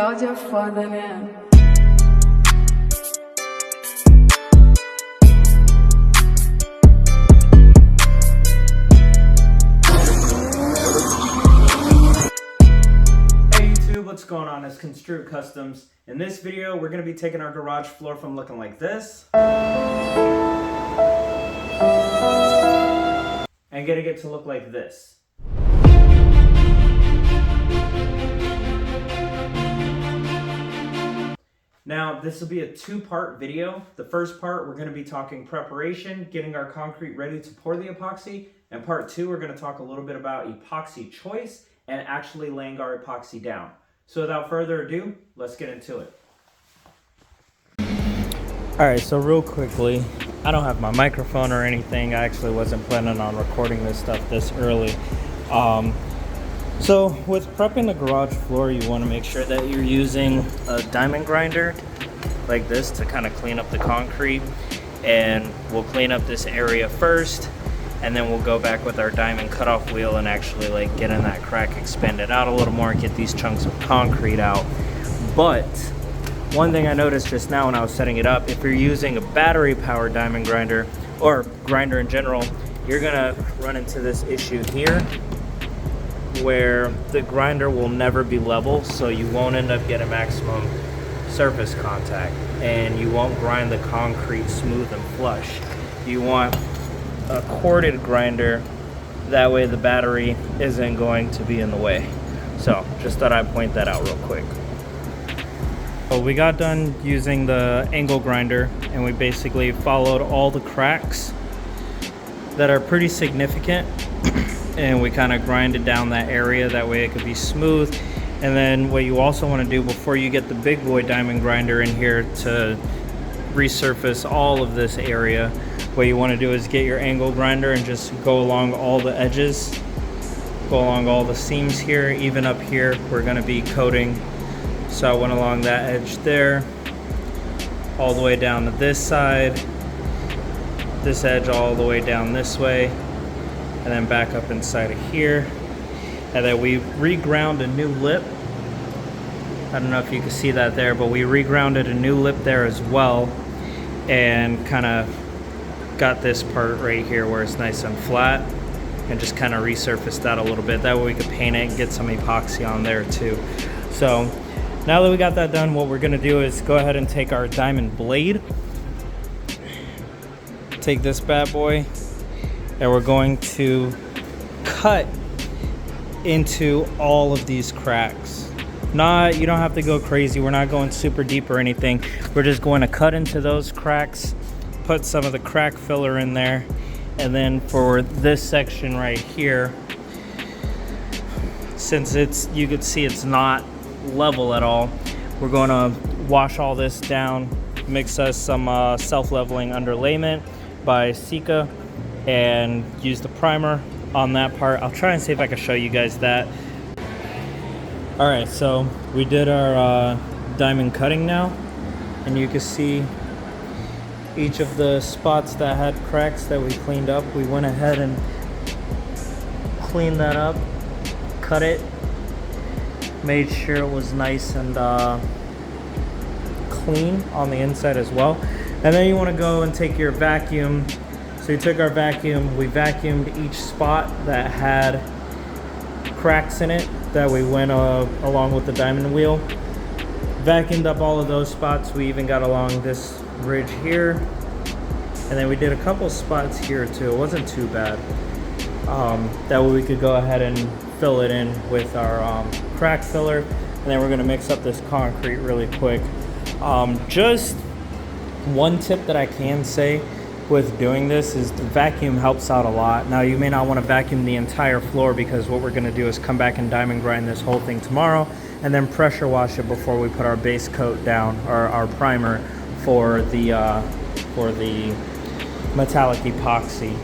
Hoje é foda, né? Hey YouTube, what's going on? It's Construed Customs. In this video, we're going to be taking our garage floor from looking like this and getting it to look like this. Now, this will be a two-part video. The first part, we're going to be talking preparation, getting our concrete ready to pour the epoxy. And part two, we're going to talk a little bit about epoxy choice and actually laying our epoxy down. So without further ado, let's get into it. All right, so real quickly, I don't have my microphone or anything. I actually wasn't planning on recording this stuff this early. So with prepping the garage floor, you want to make sure that you're using a diamond grinder like this to kind of clean up the concrete. And we'll clean up this area first, and then we'll go back with our diamond cutoff wheel and actually like get in that crack, expand it out a little more, get these chunks of concrete out. But one thing I noticed just now when I was setting it up, if you're using a battery powered diamond grinder or grinder in general, you're gonna run into this issue here where the grinder will never be level, so you won't end up getting maximum surface contact and you won't grind the concrete smooth and flush. You want a corded grinder, that way the battery isn't going to be in the way. So just thought I'd point that out real quick. So we got done using the angle grinder and we basically followed all the cracks that are pretty significant and we kind of grinded down that area, that way it could be smooth. And then what you also want to do before you get the big boy diamond grinder in here to resurface all of this area, what you want to do is get your angle grinder and just go along all the edges, go along all the seams here, even up here we're going to be coating. So I went along that edge there, all the way down to this side, this edge all the way down this way, and then back up inside of here. And then we reground a new lip. I don't know if you can see that there, but we regrounded a new lip there as well, and kind of got this part right here where it's nice and flat, and just kind of resurfaced that a little bit. That way we could paint it and get some epoxy on there too. So now that we got that done, what we're gonna do is go ahead and take our diamond blade, take this bad boy, and we're going to cut into all of these cracks. You don't have to go crazy. We're not going super deep or anything. We're just going to cut into those cracks, put some of the crack filler in there, and then for this section right here, since you could see it's not level at all, we're going to wash all this down, mix us some self-leveling underlayment by Sika, and use the primer on that part. I'll try and see if I can show you guys that. All right, so we did our diamond cutting now, and you can see each of the spots that had cracks that we cleaned up. We went ahead and cleaned that up, cut it, made sure it was nice and clean on the inside as well. And then you want to go and take your vacuum. So we took our vacuum, we vacuumed each spot that had cracks in it that we went along with the diamond wheel. Vacuumed up all of those spots. We even got along this ridge here. And then we did a couple spots here too. It wasn't too bad. That way we could go ahead and fill it in with our crack filler. And then we're gonna mix up this concrete really quick. Just one tip that I can say with doing this is the vacuum helps out a lot. Now you may not want to vacuum the entire floor, because what we're going to do is come back and diamond grind this whole thing tomorrow and then pressure wash it before we put our base coat down, or our primer for the metallic epoxy.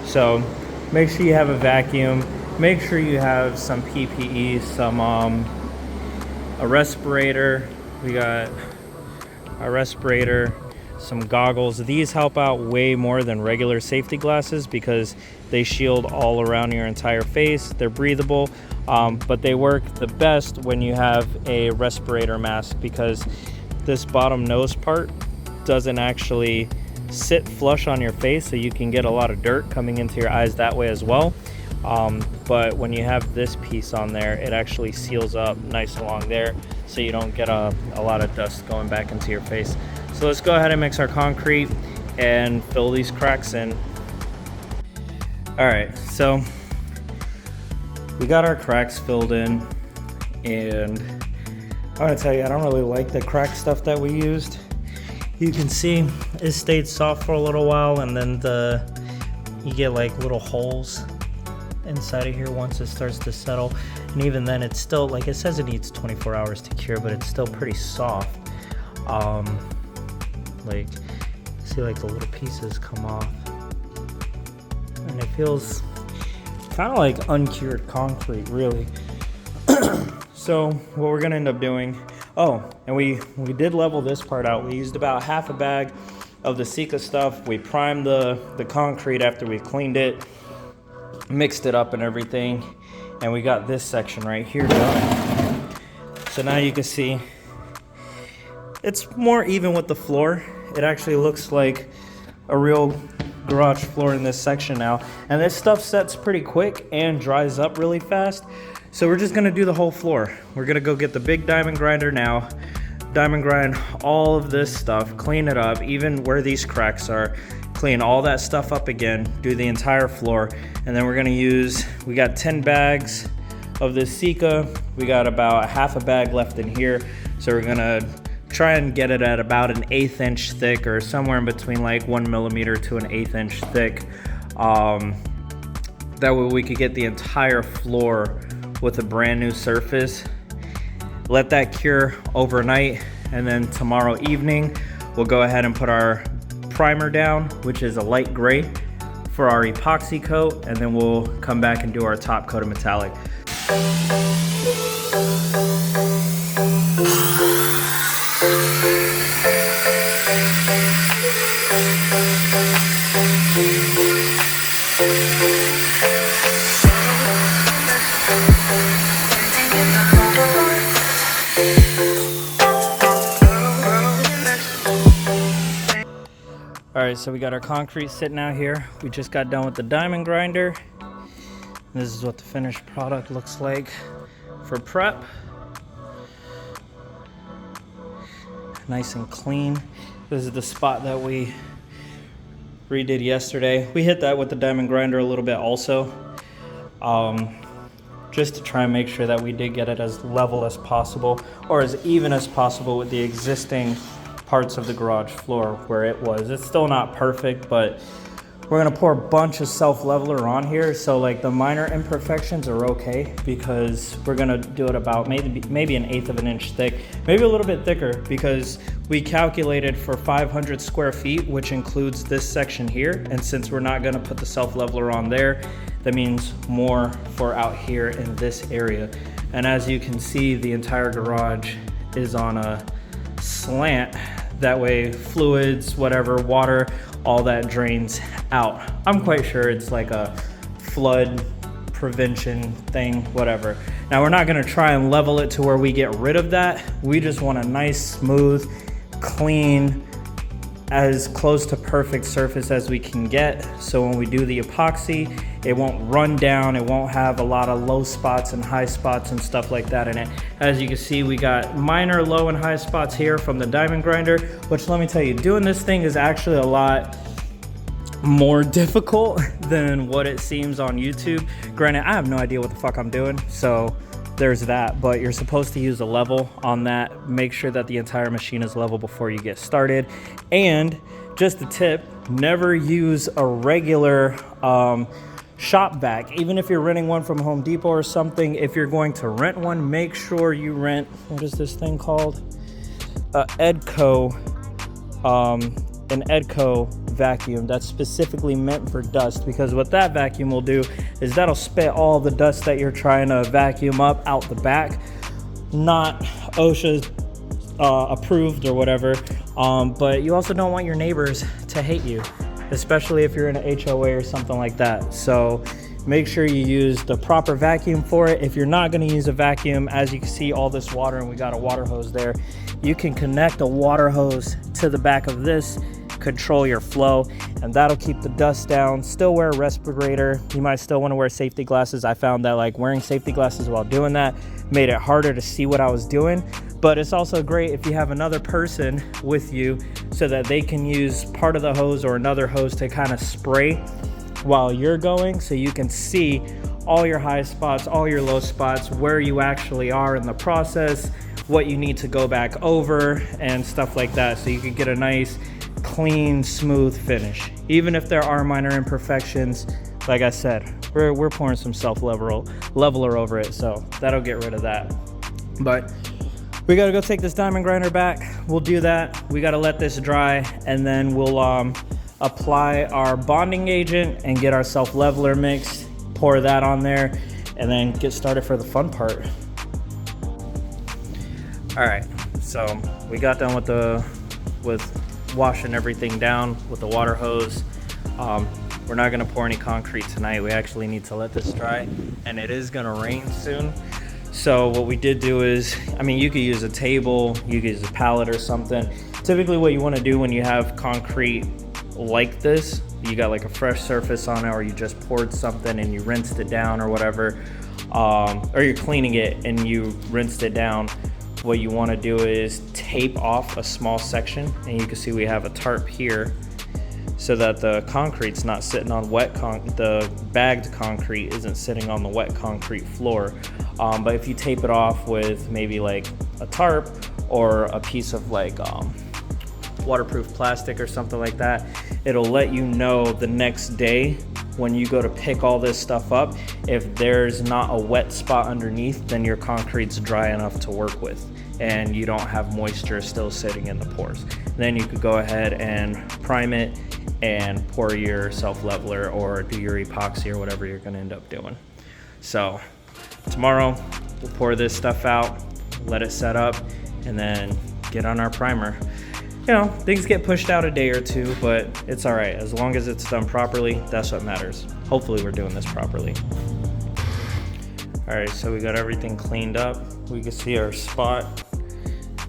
So make sure you have a vacuum, make sure you have some PPE, some a respirator. We got a respirator, some goggles. These help out way more than regular safety glasses because they shield all around your entire face. They're breathable, but they work the best when you have a respirator mask because this bottom nose part doesn't actually sit flush on your face, so you can get a lot of dirt coming into your eyes that way as well. But when you have this piece on there, it actually seals up nice along there so you don't get a lot of dust going back into your face. So let's go ahead and mix our concrete and fill these cracks in. All right, so we got our cracks filled in, and I want to tell you, I don't really like the crack stuff that we used. You can see it stayed soft for a little while, and then you get like little holes inside of here once it starts to settle. And even then, it's still, like it says, it needs 24 hours to cure, but it's still pretty soft. Like, see, like the little pieces come off, and it feels kind of like uncured concrete, really. So what we're gonna end up doing, oh, and we did level this part out. We used about half a bag of the Sika stuff. We primed the concrete after we cleaned it, mixed it up and everything, and we got this section right here done. So now you can see it's more even with the floor. It actually looks like a real garage floor in this section now. And this stuff sets pretty quick and dries up really fast. So we're just gonna do the whole floor. We're gonna go get the big diamond grinder now, diamond grind all of this stuff, clean it up, even where these cracks are, clean all that stuff up again, do the entire floor. And then we're gonna use, we got 10 bags of this Sika. We got about half a bag left in here. So we're gonna try and get it at about an 1/8 inch thick, or somewhere in between like 1 millimeter to an 1/8 inch thick. That way we could get the entire floor with a brand new surface. Let that cure overnight, and then tomorrow evening we'll go ahead and put our primer down, which is a light gray, for our epoxy coat, and then we'll come back and do our top coat of metallic. All right, so we got our concrete sitting out here. We just got done with the diamond grinder. This is what the finished product looks like for prep. Nice and clean. This is the spot that we redid yesterday. We hit that with the diamond grinder a little bit also, just to try and make sure that we did get it as level as possible, or as even as possible with the existing parts of the garage floor where it was. It's still not perfect, but we're gonna pour a bunch of self-leveler on here, so like the minor imperfections are okay, because we're gonna do it about maybe an 1/8 of an inch thick, maybe a little bit thicker, because we calculated for 500 square feet, which includes this section here. And since we're not gonna put the self-leveler on there, that means more for out here in this area. And as you can see, the entire garage is on a slant. That way fluids, whatever, water, all that drains out. I'm quite sure it's like a flood prevention thing, whatever. Now we're not gonna try and level it to where we get rid of that. We just want a nice, smooth, clean, as close to perfect surface as we can get. So when we do the epoxy, it won't run down, it won't have a lot of low spots and high spots and stuff like that in it. As you can see, we got minor low and high spots here from the diamond grinder, which, let me tell you, doing this thing is actually a lot more difficult than what it seems on YouTube. Granted, I have no idea what the fuck I'm doing, so there's that, but you're supposed to use a level on that. Make sure that the entire machine is level before you get started. And just a tip, never use a regular shop vac. Even if you're renting one from Home Depot or something, if you're going to rent one, make sure you rent, what is this thing called? Edco, an Edco vacuum that's specifically meant for dust, because what that vacuum will do is that'll spit all the dust that you're trying to vacuum up out the back. Not OSHA approved or whatever. But you also don't want your neighbors to hate you, especially if you're in an HOA or something like that. So make sure you use the proper vacuum for it. If you're not going to use a vacuum, as you can see all this water, and we got a water hose there, you can connect a water hose to the back of this, control your flow, and that'll keep the dust down. Still wear a respirator. You might still want to wear safety glasses. I found that like wearing safety glasses while doing that made it harder to see what I was doing. But it's also great if you have another person with you so that they can use part of the hose or another hose to kind of spray while you're going, so you can see all your high spots, all your low spots, where you actually are in the process, what you need to go back over and stuff like that, so you can get a nice clean, smooth finish. Even if there are minor imperfections, like I said, we're pouring some leveler over it, so that'll get rid of that. But we gotta go take this diamond grinder back. We'll do that. We gotta let this dry, and then we'll apply our bonding agent and get our self-leveler mixed, pour that on there, and then get started for the fun part. All right, so we got done with washing everything down with the water hose. We're not gonna pour any concrete tonight. We actually need to let this dry, and it is gonna rain soon. So what we did do is, I mean, you could use a table, you could use a pallet or something. Typically what you wanna do when you have concrete like this, you got like a fresh surface on it, or you just poured something and you rinsed it down or whatever, or you're cleaning it and you rinsed it down, what you want to do is tape off a small section, and you can see we have a tarp here so that the concrete's not sitting on the bagged concrete isn't sitting on the wet concrete floor. But if you tape it off with maybe like a tarp or a piece of like waterproof plastic or something like that, it'll let you know the next day when you go to pick all this stuff up, if there's not a wet spot underneath, then your concrete's dry enough to work with and you don't have moisture still sitting in the pores. Then you could go ahead and prime it and pour your self-leveler or do your epoxy or whatever you're going to end up doing. So tomorrow we'll pour this stuff out, let it set up, and then get on our primer. You know, things get pushed out a day or two, but it's all right. As long as it's done properly, that's what matters. Hopefully we're doing this properly. All right, so we got everything cleaned up. We can see our spot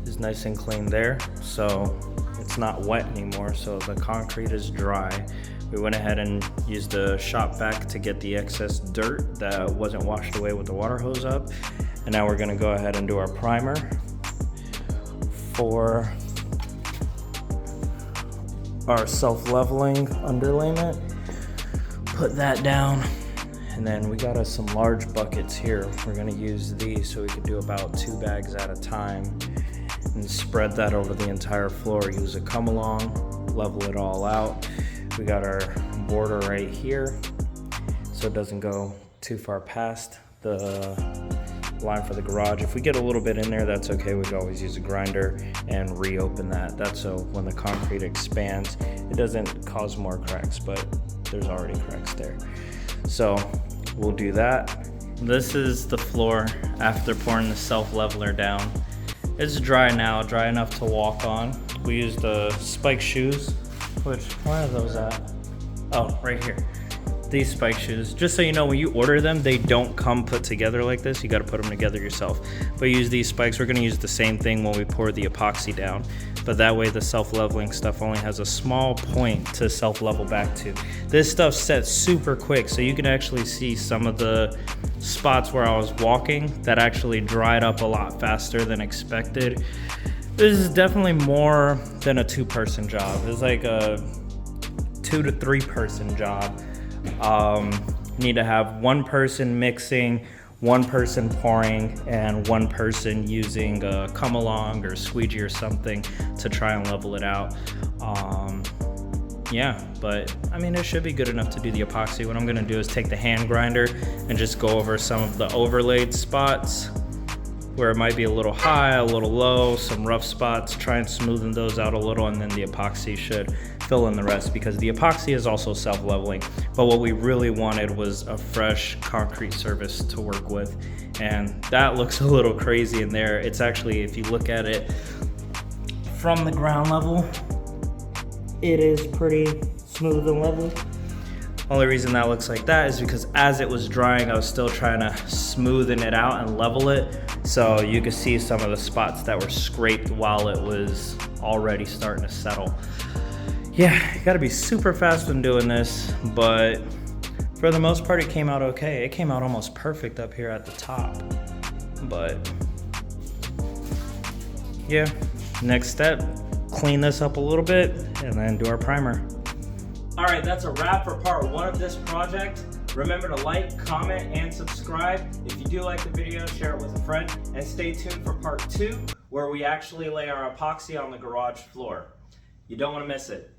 is nice and clean there. So it's not wet anymore, so the concrete is dry. We went ahead and used the shop vac to get the excess dirt that wasn't washed away with the water hose up. And now we're gonna go ahead and do our primer for our self-leveling underlayment. Put that down, and then we got us some large buckets here. We're gonna use these so we can do about 2 bags at a time and spread that over the entire floor. Use a come along, level it all out. We got our border right here so it doesn't go too far past the line for the garage. If we get a little bit in there, that's okay. We could always use a grinder and reopen that. That's so when the concrete expands, it doesn't cause more cracks, but there's already cracks there. So we'll do that. This is the floor after pouring the self-leveler down. It's dry now, dry enough to walk on. We used the spike shoes, which, where are those at? Oh, right here. These spike shoes, just so you know, when you order them, they don't come put together like this. You got to put them together yourself. But use these spikes. We're going to use the same thing when we pour the epoxy down, but that way the self-leveling stuff only has a small point to self-level back to. This stuff sets super quick, so you can actually see some of the spots where I was walking that actually dried up a lot faster than expected. This is definitely more than a 2-person job. It's like a 2 to 3 person job. Need to have 1 person mixing, 1 person pouring, and 1 person using a come along or squeegee or something to try and level it out. Yeah, but I mean, it should be good enough to do the epoxy. What I'm gonna do is take the hand grinder and just go over some of the overlaid spots where it might be a little high, a little low, some rough spots, try and smoothen those out a little, and then the epoxy should fill in the rest, because the epoxy is also self-leveling. But what we really wanted was a fresh concrete surface to work with, and that looks a little crazy in there. It's actually, if you look at it, from the ground level, it is pretty smooth and level. Only reason that looks like that is because as it was drying, I was still trying to smoothen it out and level it. So you could see some of the spots that were scraped while it was already starting to settle. Yeah, you gotta be super fast when doing this, but for the most part, it came out okay. It came out almost perfect up here at the top. But yeah, next step, clean this up a little bit and then do our primer. All right, that's a wrap for part 1 of this project. Remember to like, comment, and subscribe. If you do like the video, share it with a friend, and stay tuned for part 2, where we actually lay our epoxy on the garage floor. You don't want to miss it.